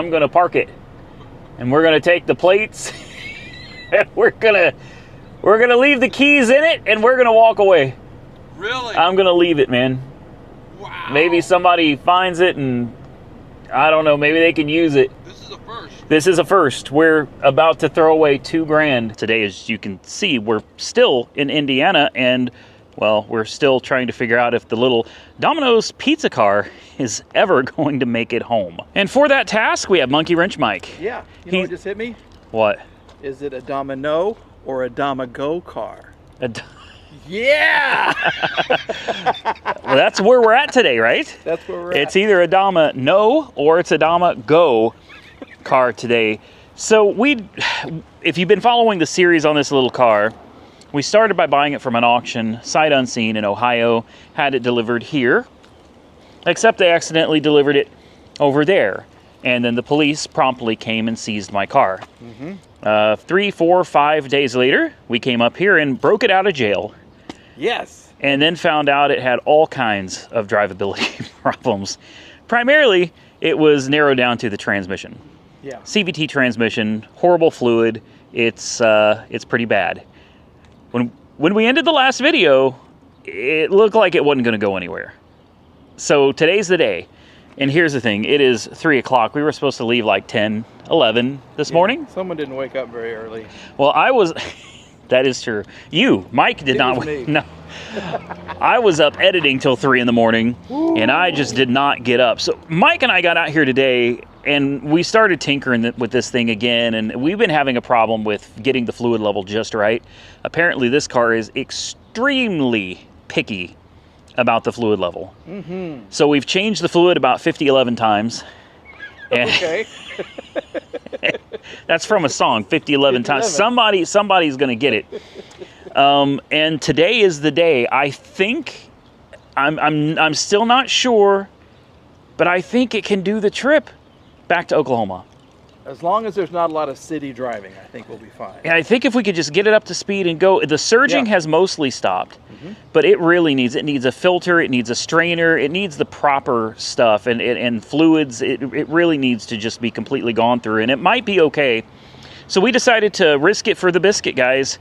I'm going to park it. And we're going to take the plates. And we're going to leave the keys in it, and we're going to walk away. Really? I'm going to leave it, man. Wow. Maybe somebody finds it, and I don't know, maybe they can use it. This is a first. This is a first. We're about to throw away $2,000. Today, as you can see, we're still in Indiana, and well, we're still trying to figure out if the little Domino's pizza car is ever going to make it home. And for that task, we have Monkey Wrench Mike. Yeah. You know what just hit me? What? Is it a Domino or a Domago car? Yeah! Well, that's where we're at today, right? That's where we're at. It's either a Domino or it's a Domago car today. So if you've been following the series on this little car, we started by buying it from an auction, sight unseen in Ohio, had it delivered here, except they accidentally delivered it over there. And then the police promptly came and seized my car. 3, 4, 5 days later, we came up here and broke it out of jail. Yes. And then found out it had all kinds of drivability problems. Primarily, it was narrowed down to the transmission. Yeah. CVT transmission, horrible fluid. It's pretty bad. When we ended the last video, it looked like it wasn't going to go anywhere. So today's the day. And here's the thing. It is 3 o'clock. We were supposed to leave like 10, 11 this morning. Someone didn't wake up very early. Well, I was... That is true. Mike did not... No. I was up editing till 3 in the morning, and I just did not get up. So Mike and I got out here today, and we started tinkering with this thing again, and we've been having a problem with getting the fluid level just right. Apparently, this car is extremely picky about the fluid level. So we've changed the fluid about 11 times. And Okay. that's from a song, 11 times. Somebody's going to get it. And today is the day. I think, I'm still not sure, but I think it can do the trip back to Oklahoma. As long as there's not a lot of city driving, I think we'll be fine. And I think if we could just get it up to speed and go, the surging has mostly stopped, but it really needs a filter, it needs a strainer, it needs the proper stuff and fluids. It really needs to just be completely gone through, and it might be okay. So we decided to risk it for the biscuit, guys.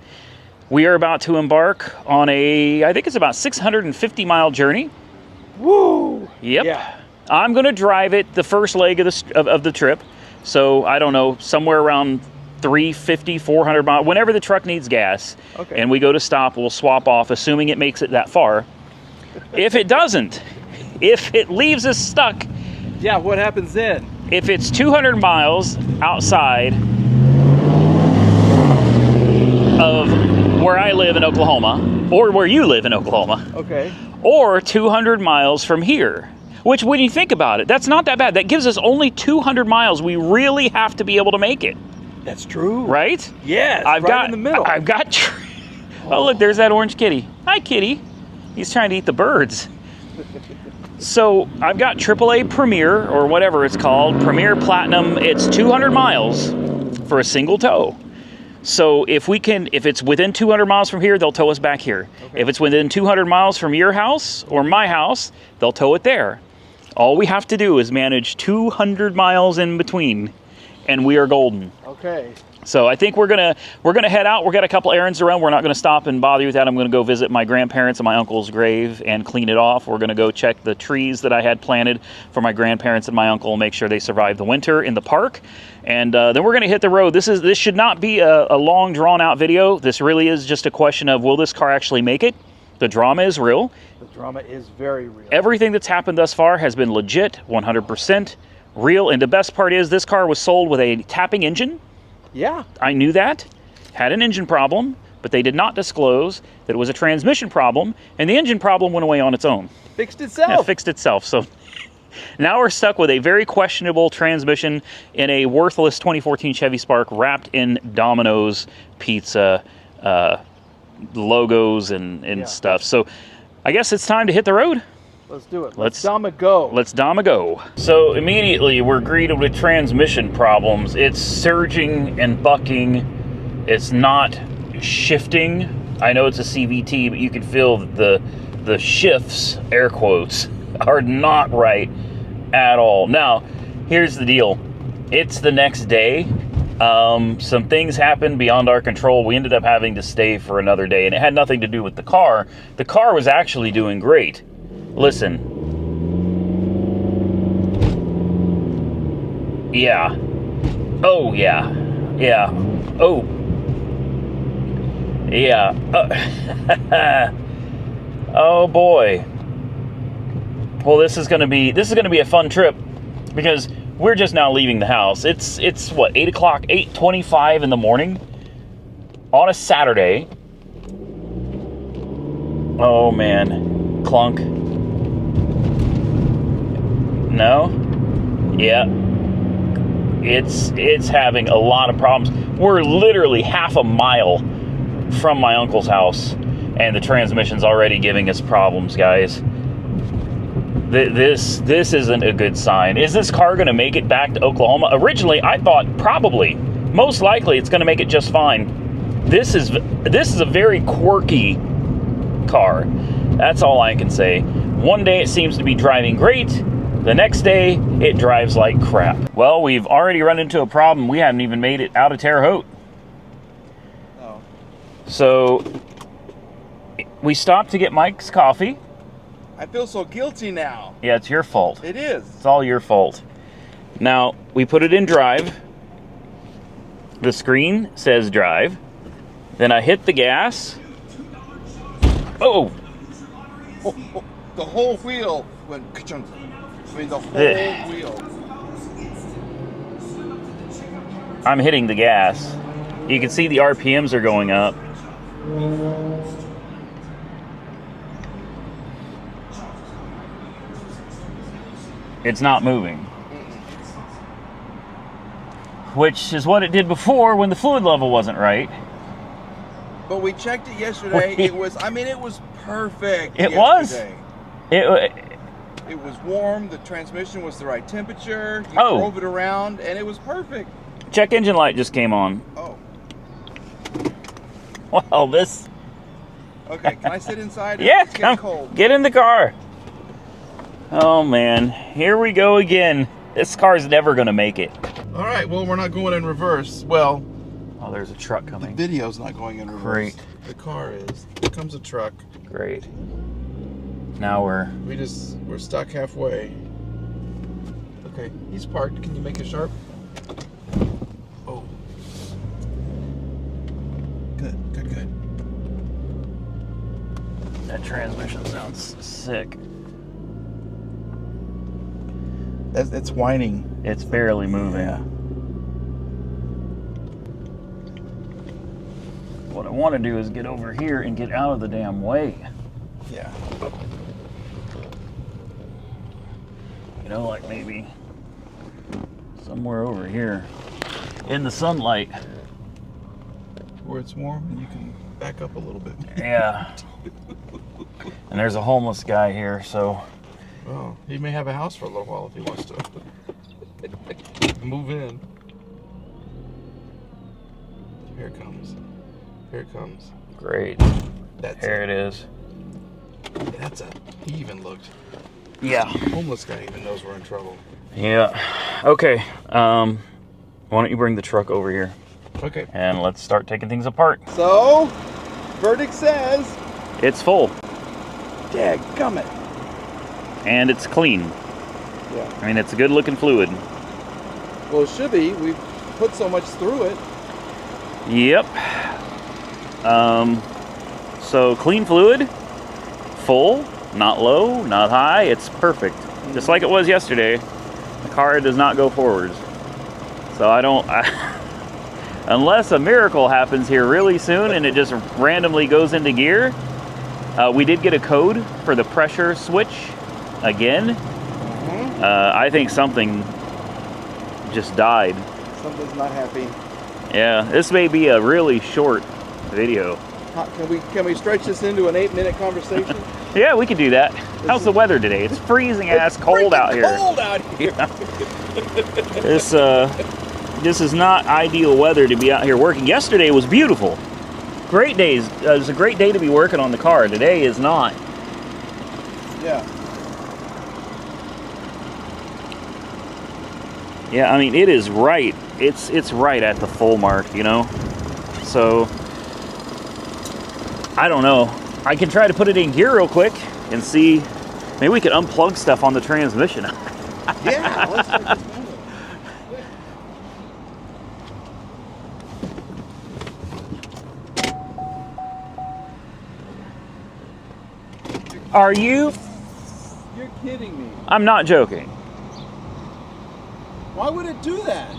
We are about to embark on I think it's about 650-mile journey. Woo! Yep. Yeah. I'm going to drive it the first leg of the trip. So, I don't know, somewhere around 350, 400 miles, whenever the truck needs gas. Okay. And we go to stop, we'll swap off, assuming it makes it that far. If it doesn't, if it leaves us stuck. Yeah, what happens then? If it's 200 miles outside of where I live in Oklahoma, or where you live in Oklahoma. Okay. Or 200 miles from here. Which, when you think about it, that's not that bad. That gives us only 200 miles. We really have to be able to make it. That's true. Right? Yes, in the middle. I've got... Oh, look, there's that orange kitty. Hi, kitty. He's trying to eat the birds. So, I've got AAA Premier, or whatever it's called, Premier Platinum. It's 200 miles for a single tow. So, if it's within 200 miles from here, they'll tow us back here. Okay. If it's within 200 miles from your house or my house, they'll tow it there. All we have to do is manage 200 miles in between, and we are golden. Okay. So I think we're gonna head out. We've got a couple errands to run. We're not gonna stop and bother you with that. I'm gonna go visit my grandparents and my uncle's grave and clean it off. We're gonna go check the trees that I had planted for my grandparents and my uncle and make sure they survived the winter in the park. And then we're gonna hit the road. This should not be a long, drawn-out video. This really is just a question of, will this car actually make it? The drama is real. The drama is very real. Everything that's happened thus far has been legit, 100% real. And the best part is this car was sold with a tapping engine. Yeah. I knew that. Had an engine problem, but they did not disclose that it was a transmission problem, and the engine problem went away on its own. Fixed itself. Yeah, fixed itself. So now we're stuck with a very questionable transmission in a worthless 2014 Chevy Spark wrapped in Domino's pizza logos and stuff. So I guess it's time to hit the road. Let's do it. Let's Domago. Let's Domago. So immediately we're greeted with transmission problems. It's surging and bucking. It's not shifting. I know it's a CVT, but you can feel the shifts, air quotes, are not right at all. Now, here's the deal. it's the next day. Some things happened beyond our control. We ended up having to stay for another day, and it had nothing to do with the car. The car was actually doing great. Listen. Yeah. Oh, yeah. Yeah. Oh. Yeah. Oh boy. Well, this is gonna be a fun trip because we're just now leaving the house. It's what, 8 o'clock, 8:25 in the morning on a Saturday. Oh man, clunk. No? Yeah. It's having a lot of problems. We're literally half a mile from my uncle's house, and the transmission's already giving us problems, guys. This isn't a good sign. Is this car going to make it back to Oklahoma? Originally, I thought probably, most likely, it's going to make it just fine. This is a very quirky car. That's all I can say. One day it seems to be driving great. The next day, it drives like crap. Well, we've already run into a problem. We haven't even made it out of Terre Haute. Oh. So, we stopped to get Mike's coffee. I feel so guilty now. Yeah, it's your fault. It is. It's all your fault. Now, we put it in drive. The screen says drive. Then I hit the gas. Oh! The whole wheel went ka-chunk. I mean, the whole wheel. I'm hitting the gas. You can see the RPMs are going up. It's not moving. Which is what it did before when the fluid level wasn't right. But we checked it yesterday. It was perfect. It was? It was warm. The transmission was the right temperature. You Oh. drove it around, and it was perfect. Check engine light just came on. Oh. Well, this... Okay, can I sit inside? Yeah, It's getting come, cold. get in the car. Oh, man. Here we go again. This car's never going to make it. All right, well, we're not going in reverse. Well, Oh, there's a truck the coming. video's not going in reverse. Great. The car is. Here comes a truck. Great. Now we're... We're stuck halfway. Okay, he's parked. Can you make it sharp? Oh. Good. That transmission sounds sick. It's whining. It's barely moving. Yeah. What I want to do is get over here and get out of the damn way. Yeah. You know, like maybe somewhere over here in the sunlight. Where it's warm and you can back up a little bit. Yeah. And there's a homeless guy here, so... Oh, he may have a house for a little while if he wants to. Move in. Here it comes. Here it comes. Great. That's Here it is. He even looked. Yeah. Homeless guy even knows we're in trouble. Yeah. Okay. Why don't you bring the truck over here Okay. and let's start taking things apart. So, verdict says, It's full dadgummit. and it's clean. Yeah. I mean, it's a good looking fluid. Well, it should be. We've put so much through it. Yep. So clean fluid, full, not low, not high. It's perfect. Just like it was yesterday. The car does not go forwards. So unless a miracle happens here really soon and it just randomly goes into gear. We did get a code for the pressure switch again. I think something just died. Something's not happy. Yeah, this may be a really short video. Can we stretch this into an 8-minute conversation? Yeah, we could do that. How's the weather today? It's freezing ass cold out here. Cold out here. This is not ideal weather to be out here working. Yesterday was beautiful. Great days. It was a great day to be working on the car. Today is not. Yeah. Yeah, I mean, it is right. It's right at the full mark, you know? So, I don't know. I can try to put it in gear real quick and see. Maybe we could unplug stuff on the transmission. Yeah, let's check this out. Are you? You're kidding me. I'm not joking. Why would it do that?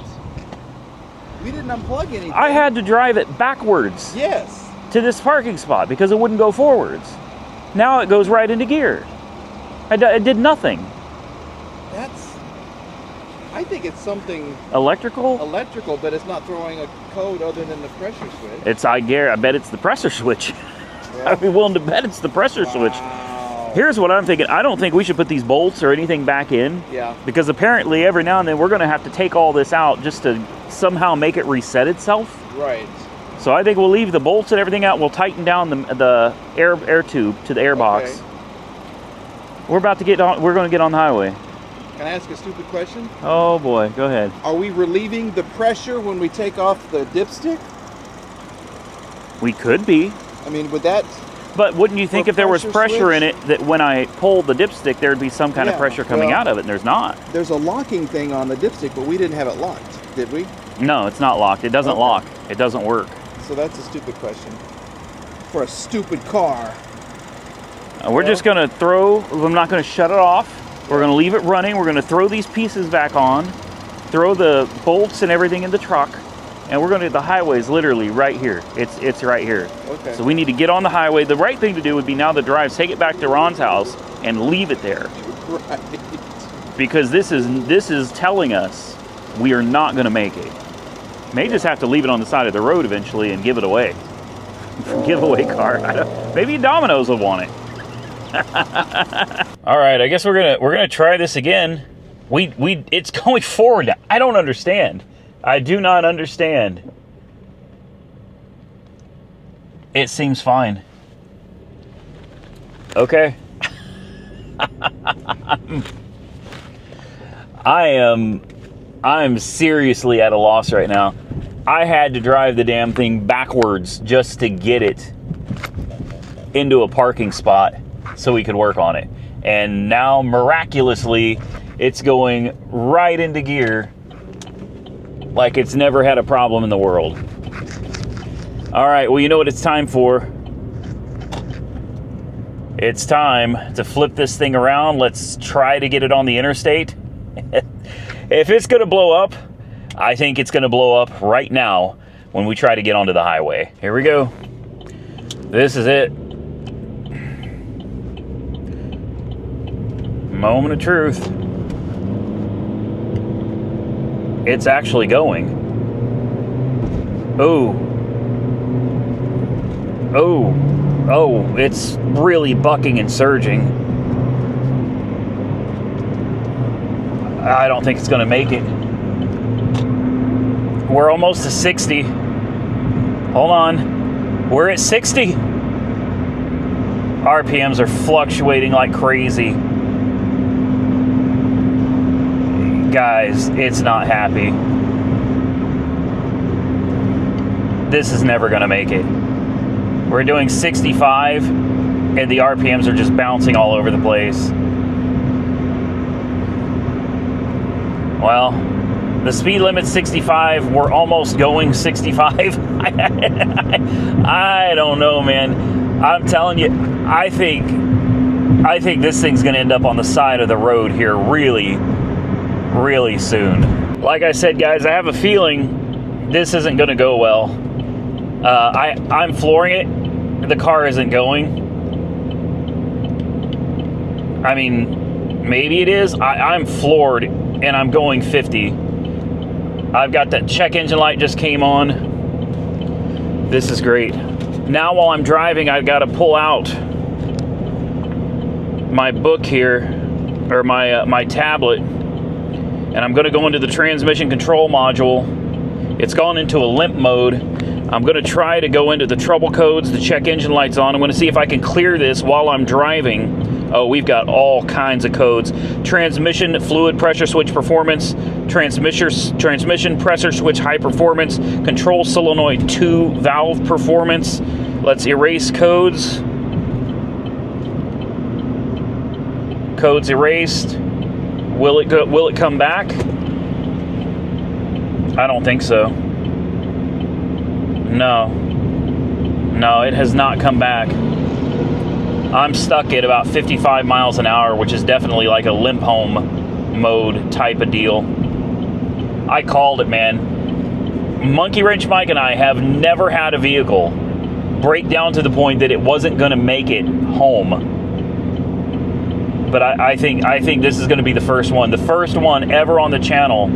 We didn't unplug anything. I had to drive it backwards Yes. to this parking spot because it wouldn't go forwards. Now it goes right into gear. It did nothing. I think it's something Electrical? electrical, but it's not throwing a code other than the pressure switch. I bet it's the pressure switch. Yeah. I'd be willing to bet it's the pressure switch. Here's what I'm thinking. I don't think we should put these bolts or anything back in. Yeah. Because apparently every now and then we're going to have to take all this out just to somehow make it reset itself. Right. So I think we'll leave the bolts and everything out. We'll tighten down the air tube to the air box. Okay. We're about to get on. We're going to get on the highway. Can I ask a stupid question? Oh boy, go ahead. Are we relieving the pressure when we take off the dipstick? We could be. I mean, would that... But wouldn't you think For if there was pressure pressure in switch? it, that when I pulled the dipstick, there'd be some kind of Yeah, pressure coming well- out of it, and there's not. There's a locking thing on the dipstick, but we didn't have it locked, did we? No, it's not locked. It doesn't Okay. lock. It doesn't work. So that's a stupid question. For a stupid car. We're just going to throw, I'm not going to shut it off. We're going to leave it running. We're going to throw these pieces back on, throw the bolts and everything in the truck, and we're going to, the highway's literally right here. It's right here. Okay. So we need to get on the highway. The right thing to do would be now the drive, take it back to Ron's house and leave it there. Right. Because this is telling us we are not going to make it. May just have to leave it on the side of the road eventually and give it away. Giveaway car. Maybe Domino's will want it. All right, I guess we're gonna try this again. It's going forward. I don't understand. I do not understand. It seems fine. Okay. I'm seriously at a loss right now. I had to drive the damn thing backwards just to get it into a parking spot so we could work on it. And now, miraculously, it's going right into gear like it's never had a problem in the world. All right, well, you know what it's time for. It's time to flip this thing around. Let's try to get it on the interstate. If it's gonna blow up, I think it's gonna blow up right now when we try to get onto the highway. Here we go. This is it. Moment of truth. It's actually going. Oh. Oh. Oh, it's really bucking and surging. I don't think it's gonna make it. We're almost to 60. Hold on. We're at 60. RPMs are fluctuating like crazy. Guys, it's not happy. This is never gonna make it. We're doing 65 and the RPMs are just bouncing all over the place. Well, the speed limit's 65. We're almost going 65. I don't know, man. I'm telling you, I think this thing's gonna end up on the side of the road here really soon. Like I said, guys, I have a feeling this isn't gonna go well. I'm flooring it. The car isn't going. I mean, maybe it is. I'm floored and I'm going 50. I've got that check engine light just came on. This is great. Now while I'm driving, I've got to pull out my book here, or my tablet, and I'm going to go into the transmission control module. It's gone into a limp mode. I'm going to try to go into the trouble codes, the check engine lights on. I'm going to see if I can clear this while I'm driving. Oh, we've got all kinds of codes. Transmission, fluid, pressure switch performance, transmission pressure switch high performance, control solenoid 2 valve performance. Let's erase codes. Codes erased. Will it come back? I don't think so. No, it has not come back. I'm stuck at about 55 miles an hour, which is definitely like a limp home mode type of deal. I called it, man. Monkey Wrench Mike and I have never had a vehicle break down to the point that it wasn't going to make it home. But I think this is going to be the first one ever on the channel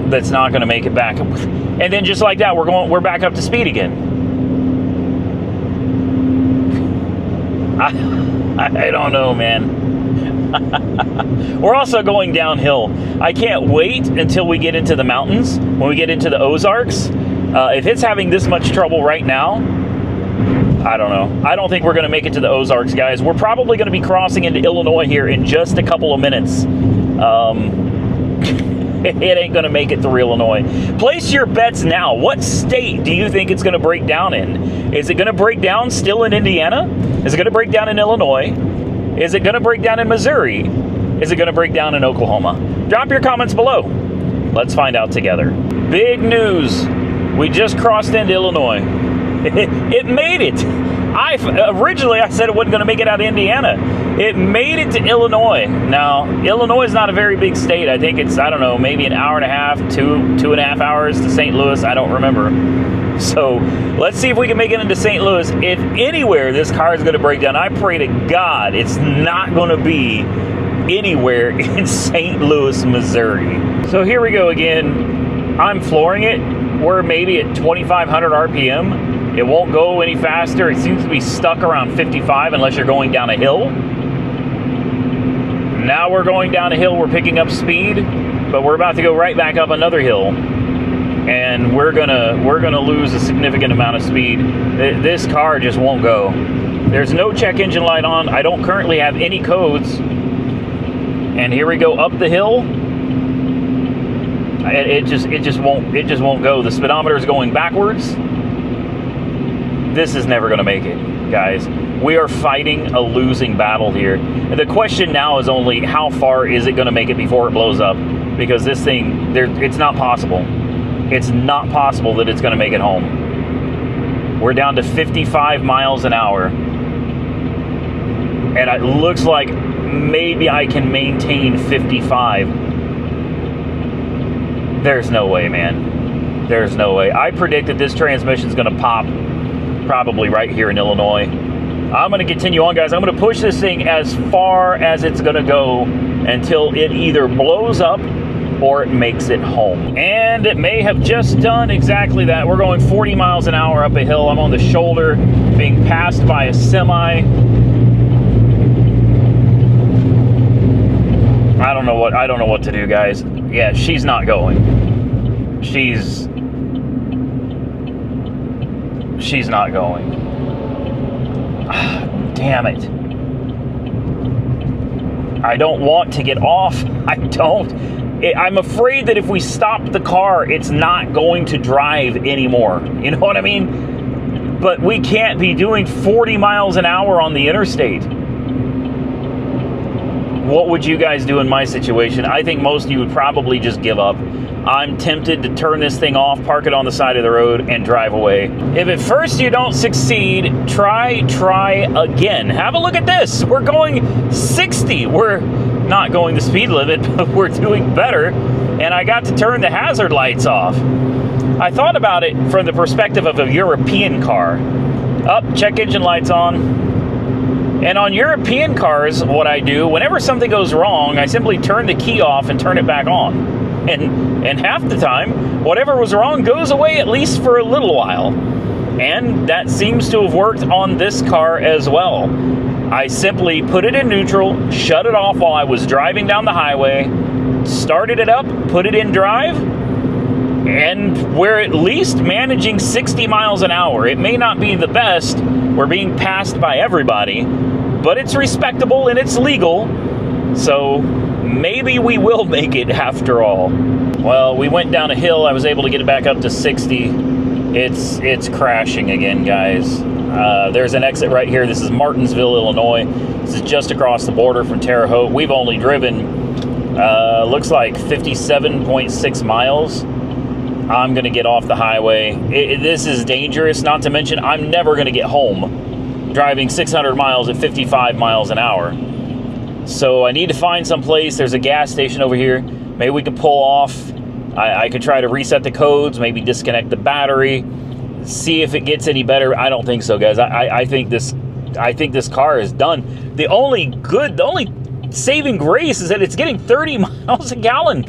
that's not going to make it back. And then just like that, we're back up to speed again. I don't know, man. We're also going downhill. I can't wait until we get into the mountains, when we get into the Ozarks. If it's having this much trouble right now, I don't know. I don't think we're going to make it to the Ozarks, guys. We're probably going to be crossing into Illinois here in just a couple of minutes. It ain't going to make it through Illinois. Place your bets now. What state do you think it's going to break down in? Is it going to break down still in Indiana? Is it going to break down in Illinois? Is it going to break down in Missouri? Is it going to break down in Oklahoma? Drop your comments below. Let's find out together. Big news. We just crossed into Illinois. It made it. Originally I said it wasn't going to make it out of Indiana. It made it to Illinois. Now, Illinois is not a very big state. I think it's, I don't know, maybe an hour and a half, two and a half hours to St. Louis. I don't remember. So let's see if we can make it into St. Louis. If anywhere this car is going to break down, I pray to God it's not going to be anywhere in St. Louis, Missouri. So here we go again. I'm flooring it. We're maybe at 2,500 RPM. It won't go any faster. It seems to be stuck around 55 unless you're going down a hill. Now we're going down a hill. We're picking up speed, but we're about to go right back up another hill, and we're gonna lose a significant amount of speed. This car just won't go. There's no check engine light on. I don't currently have any codes. And here we go up the hill. It just won't go. The speedometer is going backwards. This is never going to make it, guys. We are fighting a losing battle here. And the question now is only how far is it going to make it before it blows up? Because this thing, it's not possible. It's not possible that it's going to make it home. We're down to 55 miles an hour. And it looks like maybe I can maintain 55. There's no way, man. There's no way. I predict that this transmission is going to pop probably right here in Illinois. I'm going to continue on, guys. I'm going to push this thing as far as it's going to go until it either blows up or it makes it home. And it may have just done exactly that. We're going 40 miles an hour up a hill. I'm on the shoulder, being passed by a semi. I don't know what to do, guys. Yeah, she's not going. She's not going. Damn it. I don't want to get off. I'm afraid that if we stop the car, it's not going to drive anymore. You know what I mean? But we can't be doing 40 miles an hour on the interstate. What would you guys do in my situation? I think most of you would probably just give up. I'm tempted to turn this thing off, park it on the side of the road, and drive away. If at first you don't succeed, try again. Have a look at this. We're going 60. We're not going the speed limit, but we're doing better. And I got to turn the hazard lights off. I thought about it from the perspective of a European car. Up, check engine lights on. And on European cars, what I do, whenever something goes wrong, I simply turn the key off and turn it back on. And half the time, whatever was wrong goes away, at least for a little while. And that seems to have worked on this car as well. I simply put it in neutral, shut it off while I was driving down the highway, started it up, put it in drive, and we're at least managing 60 miles an hour. It may not be the best. We're being passed by everybody, but it's respectable and it's legal. So maybe we will make it after all. Well, we went down a hill. I was able to get it back up to 60. It's crashing again, guys. There's an exit right here. This is Martinsville, Illinois. This is just across the border from Terre Haute. We've only driven, looks like 57.6 miles. I'm going to get off the highway. This is dangerous, not to mention I'm never going to get home driving 600 miles at 55 miles an hour. So I need to find some place. There's a gas station over here. Maybe we can pull off. I could try to reset the codes, maybe disconnect the battery, see if it gets any better. I don't think so, guys. I think this car is done. The only saving grace is that it's getting 30 miles a gallon.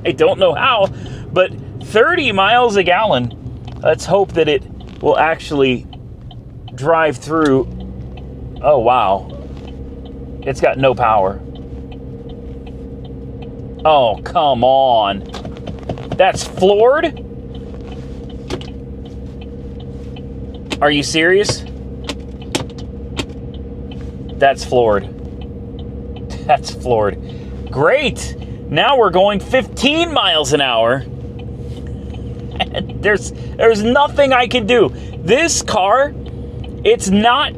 I don't know how, but 30 miles a gallon. Let's hope that it will actually drive through. Oh, wow. It's got no power. Oh, come on. That's floored? Are you serious? That's floored. That's floored. Great! Now we're going 15 miles an hour. And there's nothing I can do. This car, it's not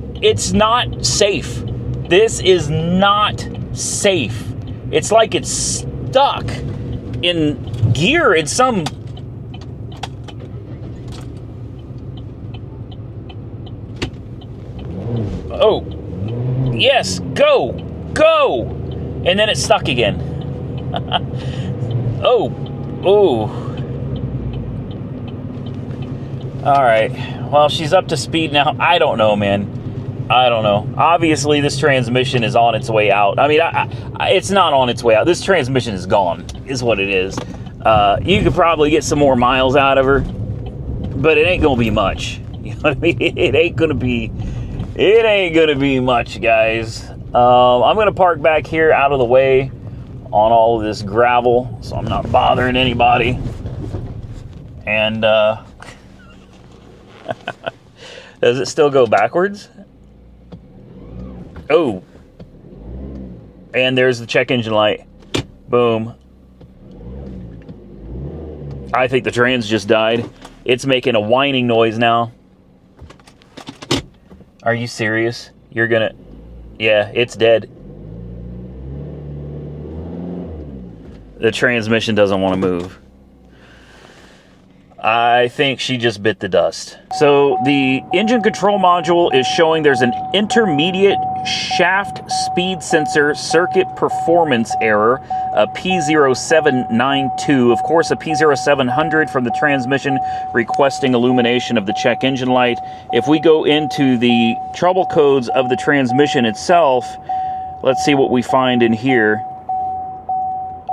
safe. This is not safe. It's like it's stuck in gear in some... Oh, yes, go, and then it's stuck again. Oh, all right. Well, she's up to speed now. I don't know, man. I don't know. Obviously, this transmission is on its way out. I mean, it's not on its way out. This transmission is gone, is what it is. You could probably get some more miles out of her, but it ain't gonna be much. You know what I mean? It ain't gonna be much, guys. I'm gonna park back here out of the way on all of this gravel, so I'm not bothering anybody. And does it still go backwards? Oh, and there's the check engine light. Boom. I think the trans just died. It's making a whining noise now. Are you serious? You're gonna... Yeah, it's dead. The transmission doesn't want to move. I think she just bit the dust. So the engine control module is showing there's an intermediate shaft speed sensor circuit performance error, a P0792. Of course, a P0700 from the transmission requesting illumination of the check engine light. If we go into the trouble codes of the transmission itself, let's see what we find in here.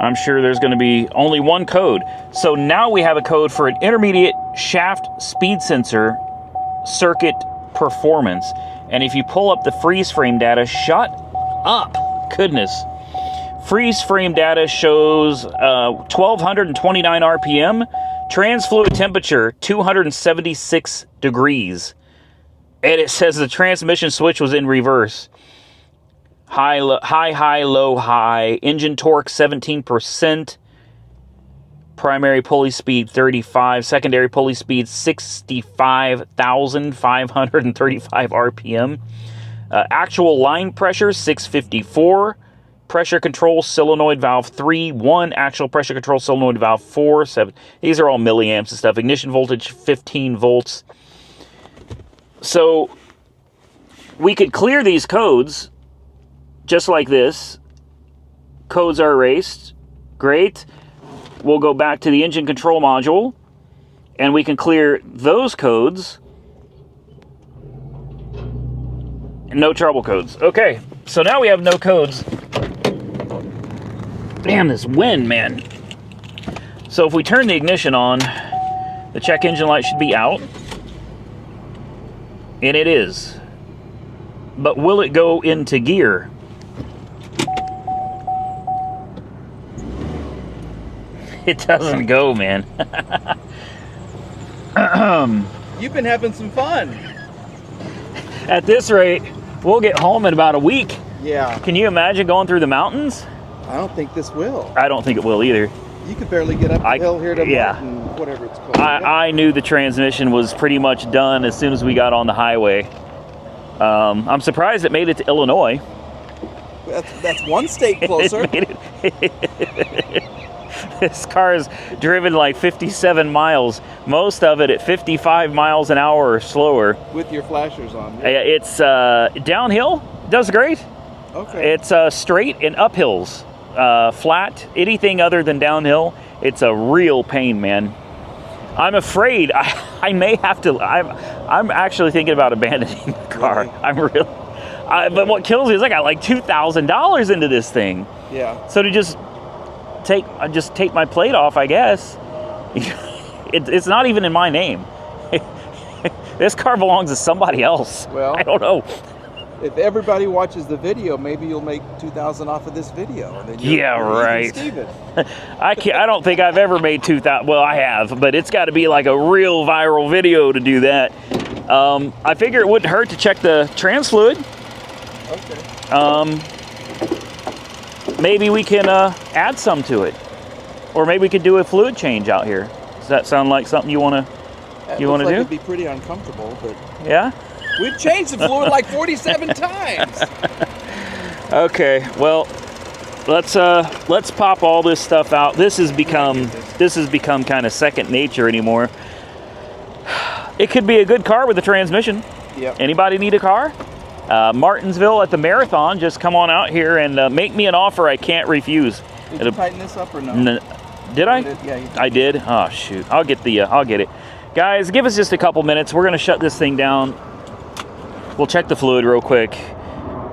I'm sure there's going to be only one code. So now we have a code for an intermediate shaft speed sensor circuit performance. And if you pull up the freeze frame data, shut up, goodness. Freeze frame data shows 1,229 RPM, trans fluid temperature 276 degrees. And it says the transmission switch was in reverse. High, low, high. Engine torque, 17%. Primary pulley speed, 35. Secondary pulley speed, 65,535 RPM. Actual line pressure, 654. Pressure control, solenoid valve 3, 1. Actual pressure control, solenoid valve 4, 7. These are all milliamps and stuff. Ignition voltage, 15 volts. So we could clear these codes just like this. Codes are erased. Great. We'll go back to the engine control module and we can clear those codes. No trouble codes. Okay, so now we have no codes. Damn, this wind, man. So if we turn the ignition on, the check engine light should be out. And it is. But will it go into gear? It doesn't go, man. You've been having some fun. At this rate, we'll get home in about a week. Yeah. Can you imagine going through the mountains? I don't think this will. I don't think it will either. You could barely get up the hill here to yeah. Martin, whatever it's called. I knew the transmission was pretty much done as soon as we got on the highway. I'm surprised it made it to Illinois. That's one state closer. This car is driven like 57 miles, most of it at 55 miles an hour or slower. With your flashers on. Yeah. It's downhill, does great. Okay. It's straight and uphills. Flat, anything other than downhill, it's a real pain, man. I'm afraid I may have to. I'm actually thinking about abandoning the car. Really? I'm really. But what kills me is I got like $2,000 into this thing. Yeah. So to just take my plate off, I guess. It's not even in my name. This car belongs to somebody else. Well, I don't know. If everybody watches the video, maybe you'll make $2,000 off of this video. And then Yeah, right. Steven. I don't think I've ever made 2,000. Well, I have, but it's got to be like a real viral video to do that. I figure it wouldn't hurt to check the trans fluid. Okay. Maybe we can add some to it, or maybe we could do a fluid change out here. Does that sound like something you want to do? It'd be pretty uncomfortable, but Yeah. we've changed the fluid like 47 times. Okay. Well, let's pop all this stuff out. This has become kind of second nature anymore. It could be a good car with a transmission. Yep. Anybody need a car? Martinsville at the marathon. Just come on out here and make me an offer I can't refuse. Did you tighten this up or no? Did I? Yeah, you did. I did. Oh shoot! I'll get it. Guys, give us just a couple minutes. We're gonna shut this thing down. We'll check the fluid real quick,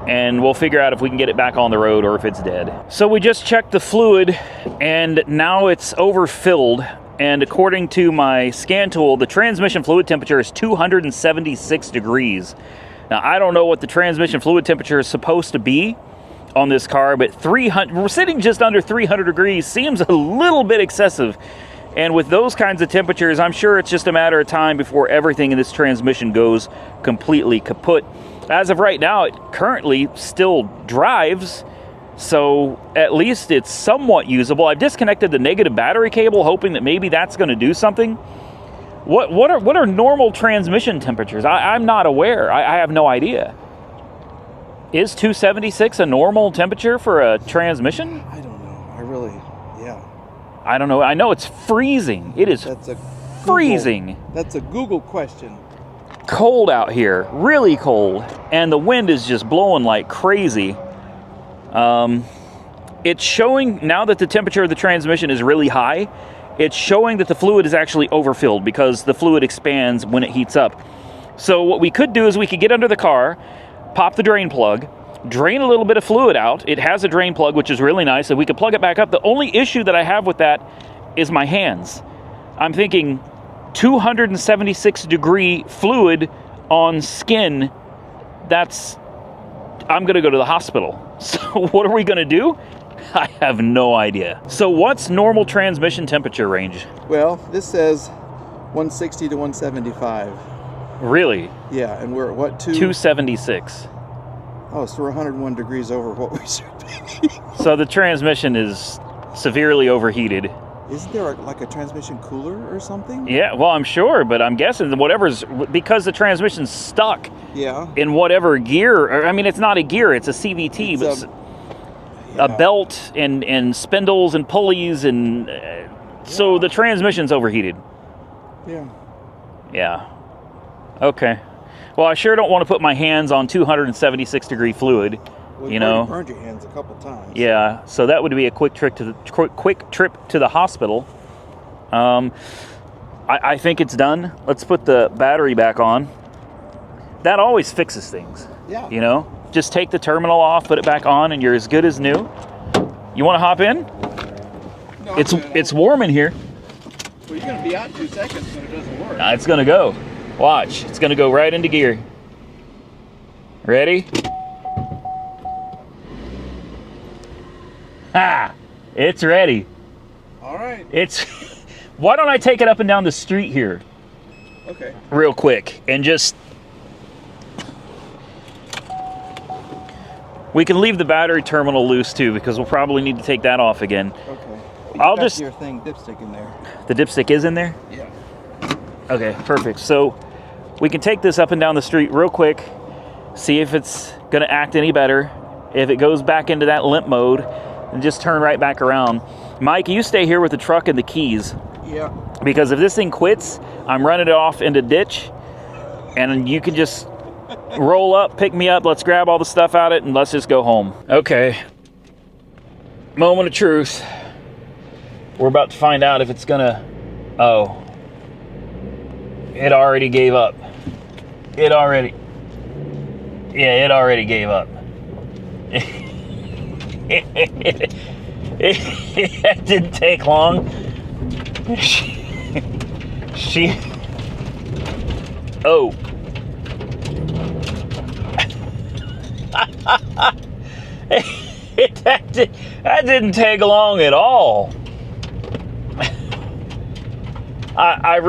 and we'll figure out if we can get it back on the road or if it's dead. So we just checked the fluid, and now it's overfilled. And according to my scan tool, the transmission fluid temperature is 276 degrees. Now, I don't know what the transmission fluid temperature is supposed to be on this car, but we're sitting just under 300 degrees seems a little bit excessive. And with those kinds of temperatures, I'm sure it's just a matter of time before everything in this transmission goes completely kaput. As of right now, it currently still drives, so at least it's somewhat usable. I've disconnected the negative battery cable, hoping that maybe that's going to do something. What are normal transmission temperatures? I'm not aware. I have no idea. Is 276 a normal temperature for a transmission? I don't know. Yeah. I don't know. I know it's freezing. It is freezing. That's a Google question. Cold out here, really cold, and the wind is just blowing like crazy. It's showing now that the temperature of the transmission is really high. It's showing that the fluid is actually overfilled because the fluid expands when it heats up. So what we could do is we could get under the car, pop the drain plug, drain a little bit of fluid out. It has a drain plug, which is really nice, and we could plug it back up. The only issue that I have with that is my hands. I'm thinking 276 degree fluid on skin, I'm gonna go to the hospital. So what are we gonna do? I have no idea. So what's normal transmission temperature range? Well, this says 160 to 175. Really? Yeah, and we're at what, 276. Oh, so we're 101 degrees over what we should be. So the transmission is severely overheated. Isn't there like a transmission cooler or something? Yeah, well, I'm sure, but I'm guessing because the transmission's stuck Yeah. in whatever gear. I mean, it's not a gear, it's a CVT, It's but a belt and spindles and pulleys, and so the transmission's overheated. Yeah. Yeah. Okay. Well, I sure don't want to put my hands on 276 degree fluid. Well, you know. Burned your hands a couple times. Yeah. So that would be a quick trip to the hospital. I think it's done. Let's put the battery back on. That always fixes things. Yeah. You know, just take the terminal off, put it back on, and you're as good as new. You want to hop in? No, It's warm in here. Well, you're going to be out in 2 seconds when it doesn't work. It's gonna go. Watch. It's gonna go right into gear. Ready? Ha! It's ready. All right. Why don't I take it up and down the street here Okay. real quick and just... We can leave the battery terminal loose too, because we'll probably need to take that off again. Okay. I'll got just... your thing, dipstick in there. The dipstick is in there? Yeah. Okay, perfect. So we can take this up and down the street real quick, see if it's going to act any better. If it goes back into that limp mode, and just turn right back around. Mike, you stay here with the truck and the keys. Yeah. Because if this thing quits, I'm running it off into ditch, and you can just roll up, pick me up, let's grab all the stuff out of it, and let's just go home. Okay. Moment of truth. We're about to find out if it's gonna... Oh. It already gave up. It already gave up. It didn't take long. She oh. That didn't take long at all. I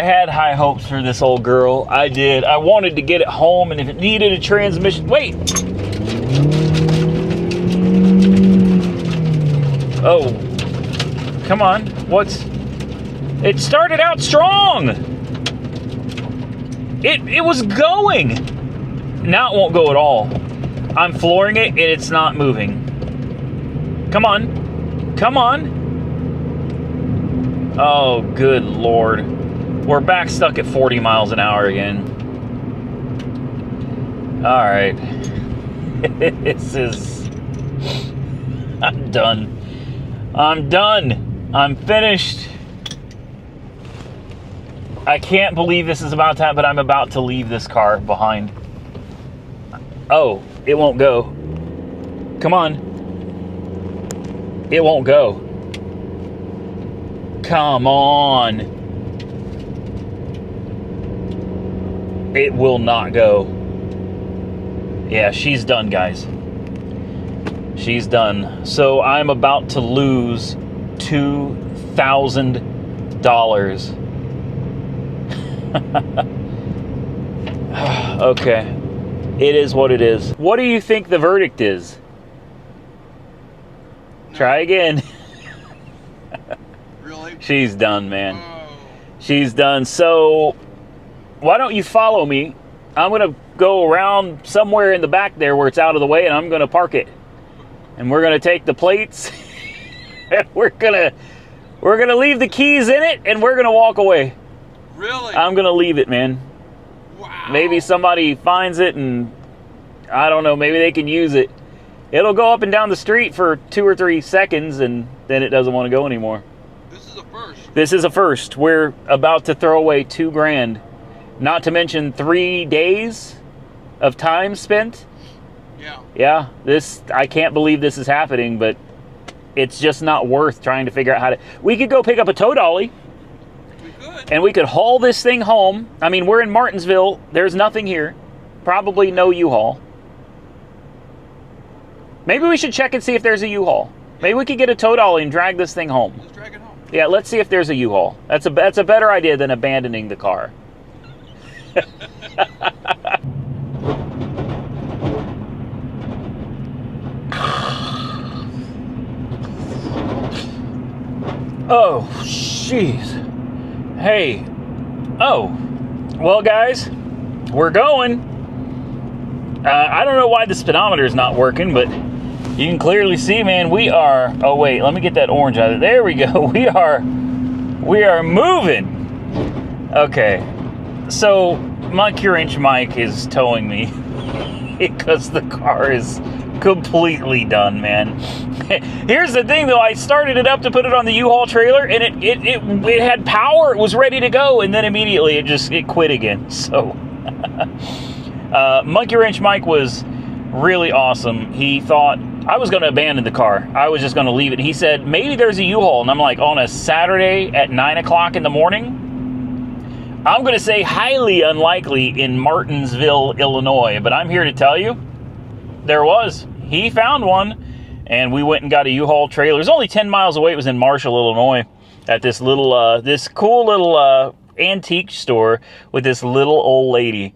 had high hopes for this old girl. I did. I wanted to get it home, and if it needed a transmission... Wait! Oh. Come on. What's... It started out strong! It was going! Now it won't go at all. I'm flooring it, and it's not moving. Come on. Come on. Oh, good Lord. We're back stuck at 40 miles an hour again. Alright. This is... I'm done. I'm done. I'm finished. I can't believe this is about to happen, but I'm about to leave this car behind. Oh, it won't go. Come on. It won't go. Come on. It will not go. Yeah, she's done, guys. She's done. So I'm about to lose $2,000. Okay. It is what it is. What do you think the verdict is? No. Try again. Really? She's done, man. Oh. She's done. So, why don't you follow me? I'm going to go around somewhere in the back there where it's out of the way, and I'm going to park it. And we're going to take the plates. And we're going to leave the keys in it, and we're going to walk away. Really? I'm going to leave it, man. Wow. Maybe somebody finds it, and I don't know, maybe they can use it. It'll go up and down the street for 2 or 3 seconds, and then it doesn't want to go anymore. This is a first. This is a first. We're about to throw away $2,000. Not to mention 3 days of time spent. Yeah. Yeah, I can't believe this is happening, but it's just not worth trying to figure out how to... We could go pick up a tow dolly. We could. And we could haul this thing home. I mean, we're in Martinsville. There's nothing here. Probably no U-Haul. Maybe we should check and see if there's a U-Haul. Maybe we could get a tow dolly and drag this thing home. Let's drag it home. Yeah, let's see if there's a U-Haul. That's a better idea than abandoning the car. Oh, jeez. Hey. Oh. Well, guys, we're going. I don't know why the speedometer is not working, but you can clearly see, man, we are... Oh, wait, let me get that orange out of it. There we go. We are moving. Okay. So, my Cure-Inch Mike is towing me because the car is completely done, man. Here's the thing, though. I started it up to put it on the U-Haul trailer, and it had power. It was ready to go, and then immediately it quit again. So, Monkey Wrench Mike was really awesome. He thought I was going to abandon the car. I was just going to leave it. He said, maybe there's a U-Haul. And I'm like, on a Saturday at 9 o'clock in the morning? I'm going to say highly unlikely in Martinsville, Illinois. But I'm here to tell you, there was. He found one, and we went and got a U-Haul trailer. It was only 10 miles away. It was in Marshall, Illinois, at this little, this cool little antique store with this little old lady.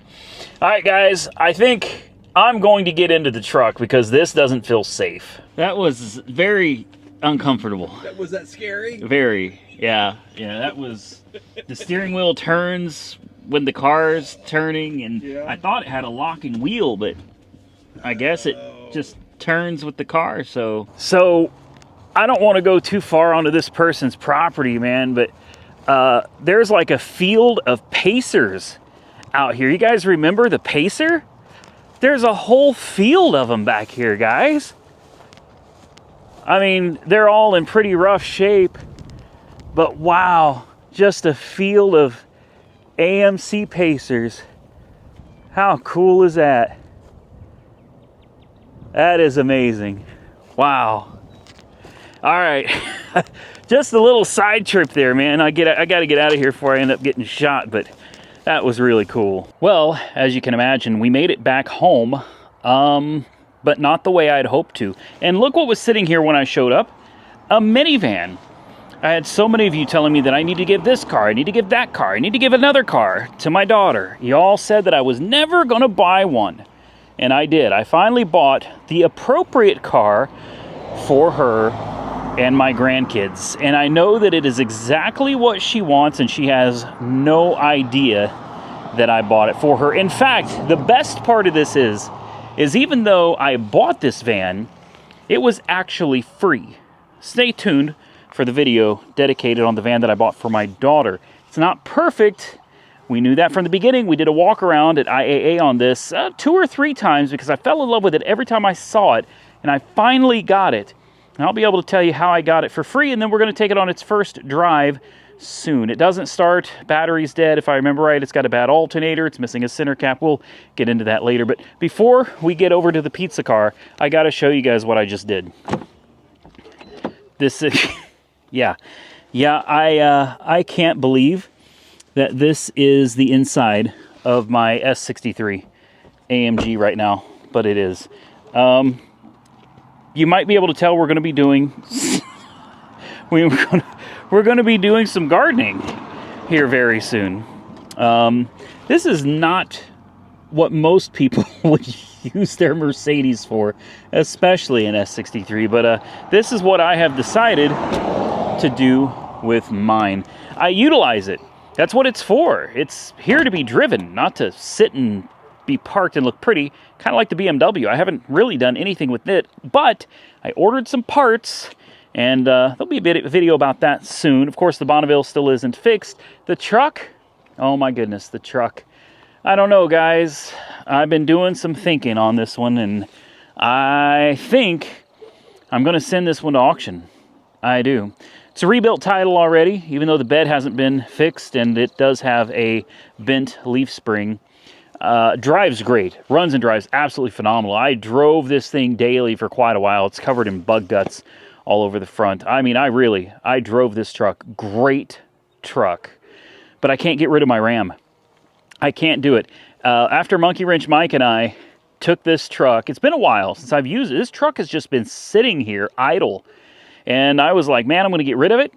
All right, guys, I think I'm going to get into the truck because this doesn't feel safe. That was very uncomfortable. Was that scary? Very, yeah. Yeah, that was... The steering wheel turns when the car's turning, and Yeah. I thought it had a locking wheel, but I guess it just turns with the car, so... So, I don't want to go too far onto this person's property, man, but there's like a field of Pacers out here. You guys remember the Pacer? There's a whole field of them back here, guys. I mean, they're all in pretty rough shape, but wow, just a field of AMC Pacers. How cool is that? That is amazing. Wow. All right, just a little side trip there, man. I got to get out of here before I end up getting shot, but that was really cool. Well, as you can imagine, we made it back home, but not the way I'd hoped to. And look what was sitting here when I showed up. A minivan. I had so many of you telling me that I need to give this car, I need to give that car, I need to give another car to my daughter. You all said that I was never going to buy one. And I did. I finally bought the appropriate car for her and my grandkids. And I know that it is exactly what she wants, and she has no idea that I bought it for her. In fact, the best part of this is even though I bought this van, it was actually free. Stay tuned for the video dedicated on the van that I bought for my daughter. It's not perfect. We knew that from the beginning. We did a walk around at IAA on this 2 or 3 times because I fell in love with it every time I saw it, and I finally got it. And I'll be able to tell you how I got it for free, and then we're going to take it on its first drive soon. It doesn't start. Battery's dead, if I remember right. It's got a bad alternator. It's missing a center cap. We'll get into that later. But before we get over to the pizza car, I got to show you guys what I just did. This is... yeah. I can't believe that this is the inside of my S63 AMG right now, but it is. You might be able to tell we're going to be doing we're going to be doing some gardening here very soon. This is not what most people would use their Mercedes for, especially an S63, but this is what I have decided to do with mine. I utilize it. That's what it's for. It's here to be driven, not to sit and be parked and look pretty, kind of like the BMW. I haven't really done anything with it, but I ordered some parts, and there'll be a video about that soon. Of course, the Bonneville still isn't fixed. The truck, oh my goodness, the truck. I don't know, guys. I've been doing some thinking on this one, and I think I'm going to send this one to auction. I do. It's a rebuilt title already, even though the bed hasn't been fixed, and it does have a bent leaf spring. Drives great. Runs and drives absolutely phenomenal. I drove this thing daily for quite a while. It's covered in bug guts all over the front. I mean, I drove this truck. Great truck. But I can't get rid of my Ram. I can't do it. After Monkey Wrench Mike and I took this truck, it's been a while since I've used it. This truck has just been sitting here idle. And I was like, man, I'm going to get rid of it.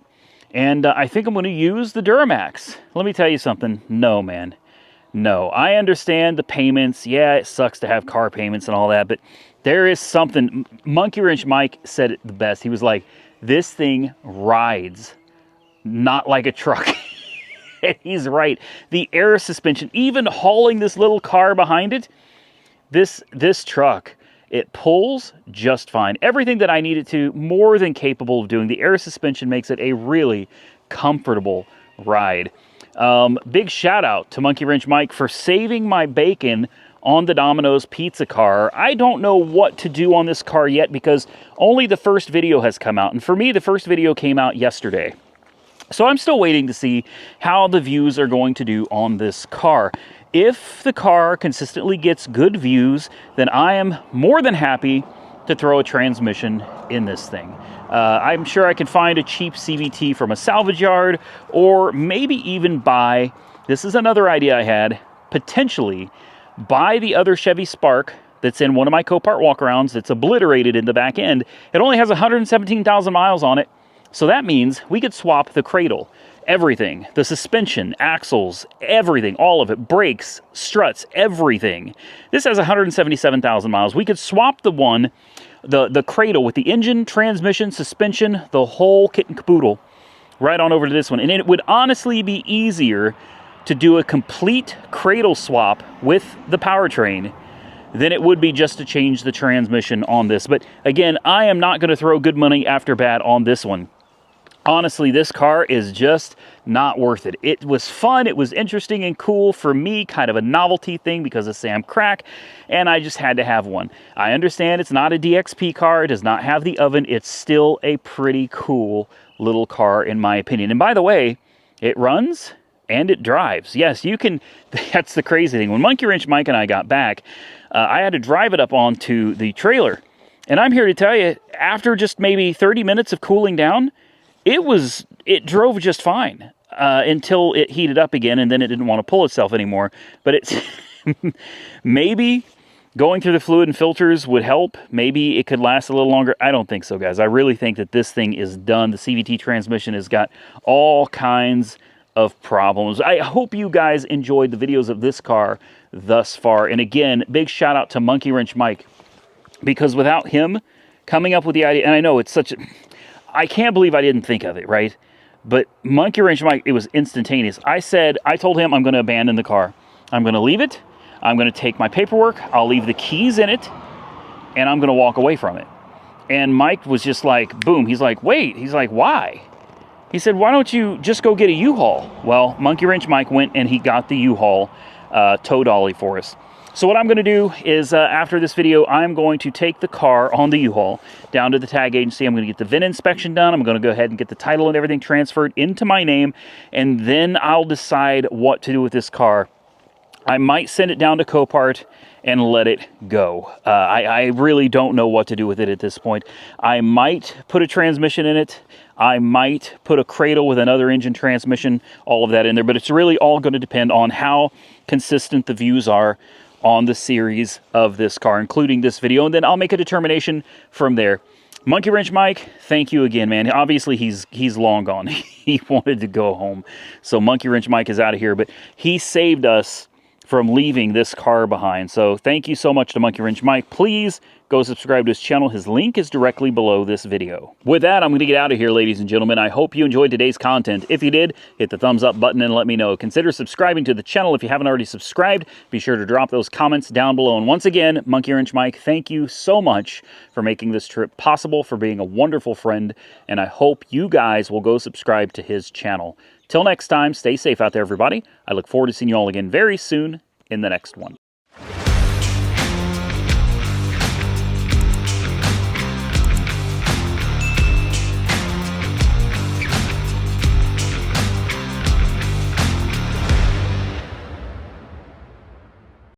And I think I'm going to use the Duramax. Let me tell you something. No, man. No. I understand the payments. Yeah, it sucks to have car payments and all that. But there is something. Monkey Wrench Mike said it the best. He was like, this thing rides not like a truck. And he's right. The air suspension, even hauling this little car behind it, this truck, it pulls just fine. Everything that I need it to, more than capable of doing. The air suspension makes it a really comfortable ride. Big shout out to Monkey Wrench Mike for saving my bacon on the Domino's pizza car. I don't know what to do on this car yet because only the first video has come out. And for me, the first video came out yesterday. So I'm still waiting to see how the views are going to do on this car. If the car consistently gets good views, then I am more than happy to throw a transmission in this thing. I'm sure I could find a cheap CVT from a salvage yard, or maybe even buy, this is another idea I had, potentially buy the other Chevy Spark that's in one of my Copart walkarounds that's obliterated in the back end. It only has 117,000 miles on it, so that means we could swap the cradle. everything. The suspension, axles, everything, all of it, brakes, struts, everything. This has 177,000 miles. We could swap the cradle with the engine, transmission, suspension, the whole kit and caboodle right on over to this one. And it would honestly be easier to do a complete cradle swap with the powertrain than it would be just to change the transmission on this. But again, I am not going to throw good money after bad on this one. Honestly, this car is just not worth it. It was fun, it was interesting and cool for me, kind of a novelty thing because of Sam Crack, and I just had to have one. I understand it's not a DXP car, it does not have the oven, it's still a pretty cool little car in my opinion. And by the way, it runs and it drives. Yes, you can, that's the crazy thing. When Monkey Wrench Mike and I got back, I had to drive it up onto the trailer. And I'm here to tell you, after just maybe 30 minutes of cooling down, it drove just fine until it heated up again, and then it didn't want to pull itself anymore. But it's maybe going through the fluid and filters would help. Maybe it could last a little longer. I don't think so, guys. I really think that this thing is done. The CVT transmission has got all kinds of problems. I hope you guys enjoyed the videos of this car thus far. And again, big shout out to Monkey Wrench Mike, because without him coming up with the idea, and I know it's such a... I can't believe I didn't think of it, right? But Monkey Wrench Mike, it was instantaneous. I told him I'm going to abandon the car. I'm going to leave it. I'm going to take my paperwork. I'll leave the keys in it. And I'm going to walk away from it. And Mike was just like, boom. He's like, wait. He's like, why? He said, why don't you just go get a U-Haul? Well, Monkey Wrench Mike went and he got the U-Haul tow dolly for us. So what I'm going to do is, after this video, I'm going to take the car on the U-Haul down to the tag agency. I'm going to get the VIN inspection done. I'm going to go ahead and get the title and everything transferred into my name, and then I'll decide what to do with this car. I might send it down to Copart and let it go. I really don't know what to do with it at this point. I might put a transmission in it. I might put a cradle with another engine transmission, all of that in there, but it's really all going to depend on how consistent the views are on the series of this car, including this video, and then I'll make a determination from there. Monkey Wrench Mike, thank you again, man. Obviously, he's long gone. He wanted to go home, so Monkey Wrench Mike is out of here, but he saved us from leaving this car behind. So thank you so much to Monkey Wrench Mike. Please go subscribe to his channel. His link is directly below this video. With that, I'm going to get out of here, ladies and gentlemen. I hope you enjoyed today's content. If you did, hit the thumbs up button and let me know. Consider subscribing to the channel if you haven't already subscribed. Be sure to drop those comments down below. And once again, Monkey Wrench Mike, thank you so much for making this trip possible, for being a wonderful friend, and I hope you guys will go subscribe to his channel. Till next time, stay safe out there, everybody. I look forward to seeing you all again very soon in the next one.